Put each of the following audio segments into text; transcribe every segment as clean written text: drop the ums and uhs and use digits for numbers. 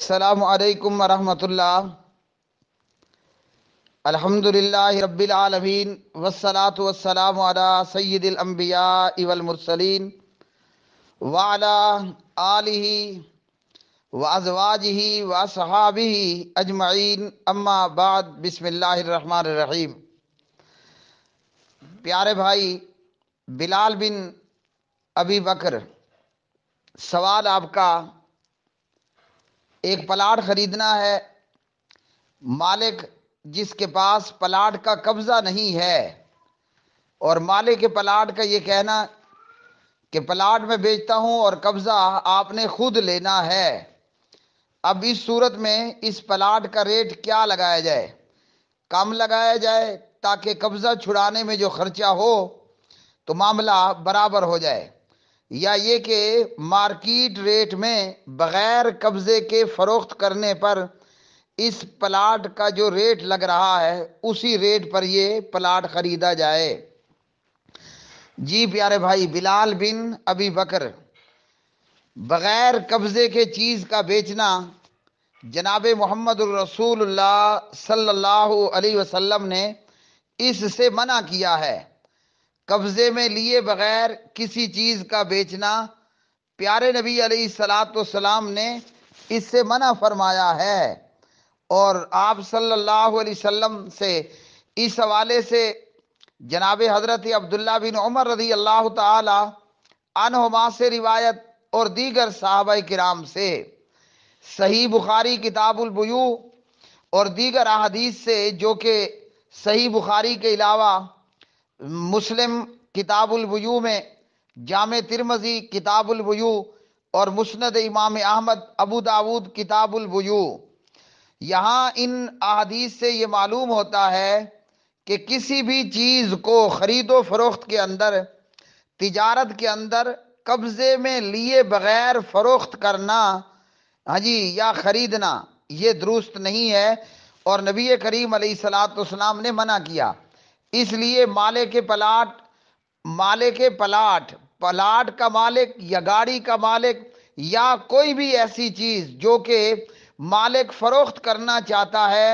السلام علیکم ورحمۃ اللہ۔ الحمد للہ رب العالمین والصلاة والسلام علی سید الانبیاء والمرسلین وعلی آلہ وازواجہ واصحابہ اجمعین، اما بعد، بسم اللہ الرحمن الرحیم۔ پیارے بھائی بلال بن ابی بکر، سوال آپ کا، ایک پلاٹ خریدنا ہے، مالک جس کے پاس پلاٹ کا قبضہ نہیں ہے اور مالک پلاٹ کا یہ کہنا کہ پلاٹ میں بیچتا ہوں اور قبضہ آپ نے خود لینا ہے۔ اب اس صورت میں اس پلاٹ کا ریٹ کیا لگایا جائے؟ کم لگایا جائے تاکہ قبضہ چھڑانے میں جو خرچہ ہو تو معاملہ برابر ہو جائے، یا یہ کہ مارکیٹ ریٹ میں بغیر قبضے کے فروخت کرنے پر اس پلاٹ کا جو ریٹ لگ رہا ہے اسی ریٹ پر یہ پلاٹ خریدا جائے؟ جی پیارے بھائی، بلال بن ابی بکر، بغیر قبضے کے چیز کا بیچنا جناب محمد الرسول اللہ صلی اللہ علیہ وسلم نے اس سے منع کیا ہے۔ قبضے میں لیے بغیر کسی چیز کا بیچنا پیارے نبی علیہ الصلاۃ والسلام نے اس سے منع فرمایا ہے، اور آپ صلی اللہ علیہ وسلم سے اس حوالے سے جناب حضرت عبداللہ بن عمر رضی اللہ تعالی عنہما سے روایت اور دیگر صحابہ کرام سے صحیح بخاری کتاب البیوع اور دیگر احادیث سے، جو کہ صحیح بخاری کے علاوہ مسلم کتاب البیوع میں، جامع ترمذی کتاب البیوع اور مسند امام احمد ابو داود کتاب البیوع، یہاں ان احادیث سے یہ معلوم ہوتا ہے کہ کسی بھی چیز کو خرید و فروخت کے اندر، تجارت کے اندر قبضے میں لیے بغیر فروخت کرنا یا خریدنا یہ درست نہیں ہے، اور نبی کریم علیہ الصلاۃ والسلام نے منع کیا۔ اس لیے پلاٹ کا مالک یا گاڑی کا مالک یا کوئی بھی ایسی چیز جو کہ مالک فروخت کرنا چاہتا ہے،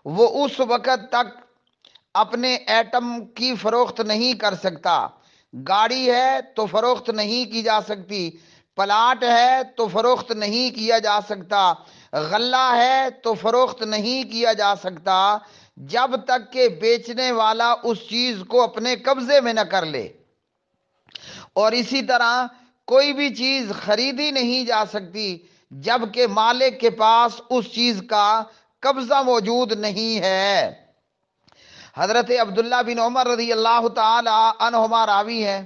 وہ اس وقت تک اپنے ایٹم کی فروخت نہیں کر سکتا۔ گاڑی ہے تو فروخت نہیں کی جا سکتی، پلاٹ ہے تو فروخت نہیں کیا جا سکتا، غلہ ہے تو فروخت نہیں کیا جا سکتا جب تک کہ بیچنے والا اس چیز کو اپنے قبضے میں نہ کر لے، اور اسی طرح کوئی بھی چیز خریدی نہیں جا سکتی جب کہ مالک کے پاس اس چیز کا قبضہ موجود نہیں ہے۔ حضرت عبداللہ بن عمر رضی اللہ تعالی عنہما راوی ہیں،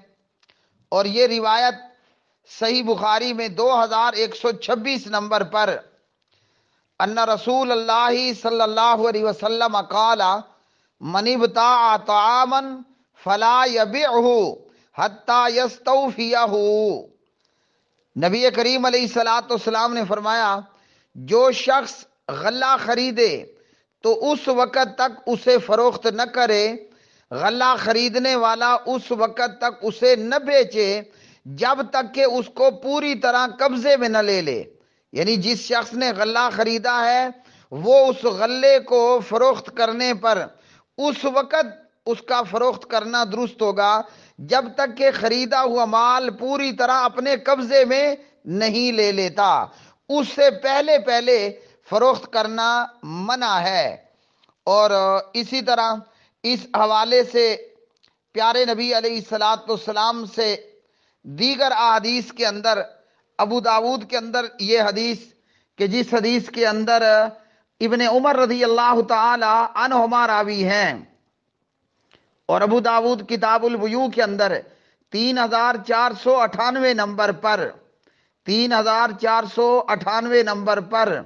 اور یہ روایت صحیح بخاری میں 2126 نمبر پر، ان رسول اللہ صلی اللہ علیہ وسلم قال من ابتاع طعاما فلا یبعہ حتی یستوفیہ۔ نبی کریم علیہ الصلاۃ والسلام نے فرمایا، جو شخص غلہ خریدے تو اس وقت تک اسے فروخت نہ کرے، غلہ خریدنے والا اس وقت تک اسے نہ بیچے جب تک کہ اس کو پوری طرح قبضے میں نہ لے لے۔ یعنی جس شخص نے غلہ خریدا ہے وہ اس غلے کو فروخت کرنے پر اس وقت اس کا فروخت کرنا درست ہوگا جب تک کہ خریدا ہوا مال پوری طرح اپنے قبضے میں نہیں لے لیتا، اس سے پہلے فروخت کرنا منع ہے۔ اور اسی طرح اس حوالے سے پیارے نبی علیہ الصلاۃ والسلام سے دیگر احادیث کے اندر، ابو داود کے اندر یہ حدیث کہ جس حدیث کے اندر ابن عمر رضی اللہ تعالی عنہما راوی ہیں، اور ابو داود کتاب البیوع کے اندر 3498 نمبر پر، 3498 نمبر پر،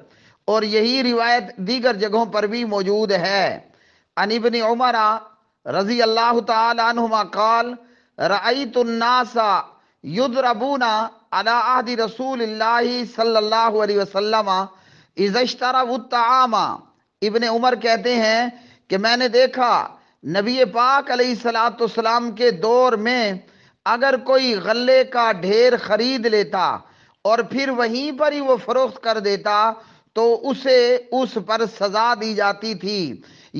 اور یہی روایت دیگر جگہوں پر بھی موجود ہے۔ عن ابن عمر رضی اللہ تعالی عنہما قال رأیت الناس یضربون علی عہد رسول اللہ صلی اللہ علیہ وسلم اذا اشتروا الطعام۔ ابن عمر کہتے ہیں کہ میں نے دیکھا نبی پاک علیہ الصلاۃ والسلام کے دور میں اگر کوئی غلے کا ڈھیر خرید لیتا اور پھر وہیں پر ہی وہ فروخت کر دیتا تو اسے اس پر سزا دی جاتی تھی،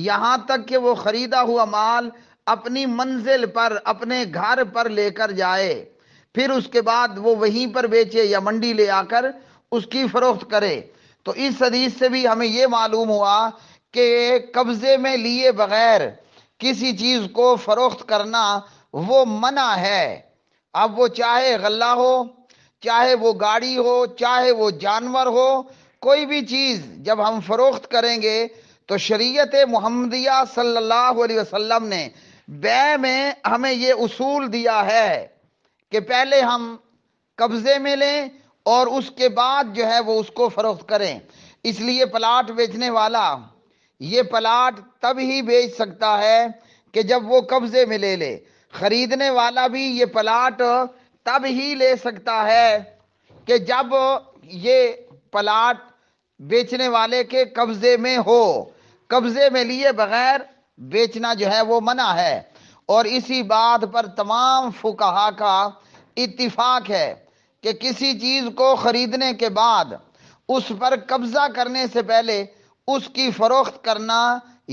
یہاں تک کہ وہ خریدا ہوا مال اپنی منزل پر، اپنے گھر پر لے کر جائے، پھر اس کے بعد وہ وہیں پر بیچے یا منڈی لے آ کر اس کی فروخت کرے۔ تو اس حدیث سے بھی ہمیں یہ معلوم ہوا کہ قبضے میں لیے بغیر کسی چیز کو فروخت کرنا وہ منع ہے۔ اب وہ چاہے غلہ ہو، چاہے وہ گاڑی ہو، چاہے وہ جانور ہو، کوئی بھی چیز جب ہم فروخت کریں گے تو شریعت محمدیہ صلی اللہ علیہ وسلم نے بیع میں ہمیں یہ اصول دیا ہے کہ پہلے ہم قبضے میں لیں اور اس کے بعد جو ہے وہ اس کو فروخت کریں۔ اس لیے پلاٹ بیچنے والا یہ پلاٹ تب ہی بیچ سکتا ہے کہ جب وہ قبضے میں لے لے، خریدنے والا بھی یہ پلاٹ تب ہی لے سکتا ہے کہ جب یہ پلاٹ بیچنے والے کے قبضے میں ہو۔ قبضے میں لیے بغیر بیچنا جو ہے وہ منع ہے، اور اسی بات پر تمام فقہا کا اتفاق ہے کہ کسی چیز کو خریدنے کے بعد اس پر قبضہ کرنے سے پہلے اس کی فروخت کرنا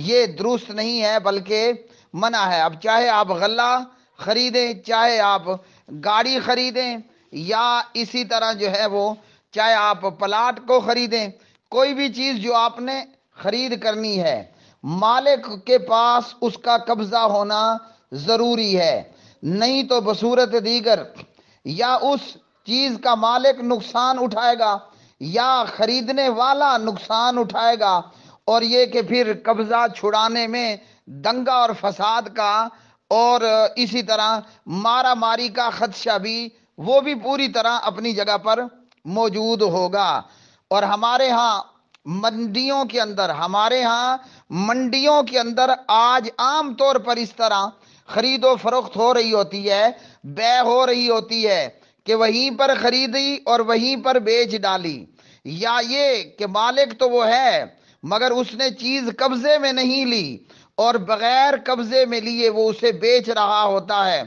یہ درست نہیں ہے بلکہ منع ہے۔ اب چاہے آپ غلہ خریدیں، چاہے آپ گاڑی خریدیں، یا اسی طرح جو ہے وہ چاہے آپ پلاٹ کو خریدیں، کوئی بھی چیز جو آپ نے خرید کرنی ہے، مالک کے پاس اس کا قبضہ ہونا ضروری ہے، نہیں تو بصورت دیگر یا اس چیز کا مالک نقصان اٹھائے گا یا خریدنے والا نقصان اٹھائے گا، اور یہ کہ پھر قبضہ چھڑانے میں دنگا اور فساد کا اور اسی طرح مارا ماری کا خدشہ بھی وہ بھی پوری طرح اپنی جگہ پر موجود ہوگا۔ اور ہمارے ہاں منڈیوں کے اندر آج عام طور پر اس طرح خرید و فروخت ہو رہی ہوتی ہے، بیع ہو رہی ہوتی ہے کہ وہیں پر خریدی اور وہیں پر بیچ ڈالی، یا یہ کہ مالک تو وہ ہے مگر اس نے چیز قبضے میں نہیں لی اور بغیر قبضے میں لیے وہ اسے بیچ رہا ہوتا ہے۔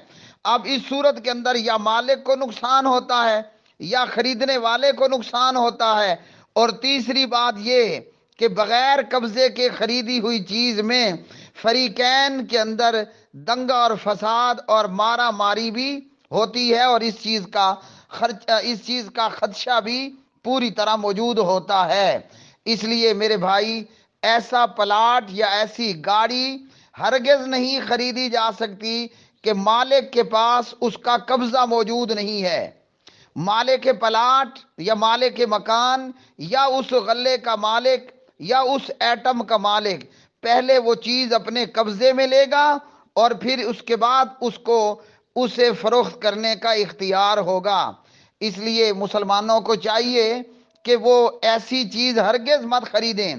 اب اس صورت کے اندر یا مالک کو نقصان ہوتا ہے یا خریدنے والے کو نقصان ہوتا ہے، اور تیسری بات یہ کہ بغیر قبضے کے خریدی ہوئی چیز میں فریقین کے اندر دنگا اور فساد اور مارا ماری بھی ہوتی ہے، اور اس چیز کا خدشہ بھی پوری طرح موجود ہوتا ہے۔ اس لیے میرے بھائی، ایسا پلاٹ یا ایسی گاڑی ہرگز نہیں خریدی جا سکتی کہ مالک کے پاس اس کا قبضہ موجود نہیں ہے۔ مالک پلاٹ یا مالک مکان یا اس غلے کا مالک یا اس ایٹم کا مالک پہلے وہ چیز اپنے قبضے میں لے گا اور پھر اس کے بعد اسے فروخت کرنے کا اختیار ہوگا۔ اس لیے مسلمانوں کو چاہیے کہ وہ ایسی چیز ہرگز مت خریدیں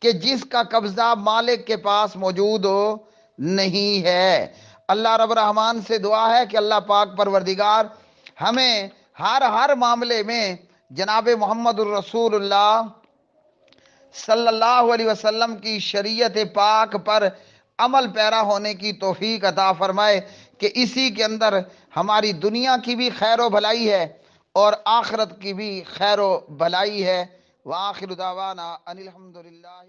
کہ جس کا قبضہ مالک کے پاس موجود ہو نہیں ہے۔ اللہ رب الرحمن سے دعا ہے کہ اللہ پاک پروردگار ہمیں ہر معاملے میں جناب محمد الرسول اللہ صلی اللہ علیہ وسلم کی شریعت پاک پر عمل پیرا ہونے کی توفیق عطا فرمائے کہ اسی کے اندر ہماری دنیا کی بھی خیر و بھلائی ہے اور آخرت کی بھی خیر و بھلائی ہے۔ وآخر دعوانا ان الحمدللہ۔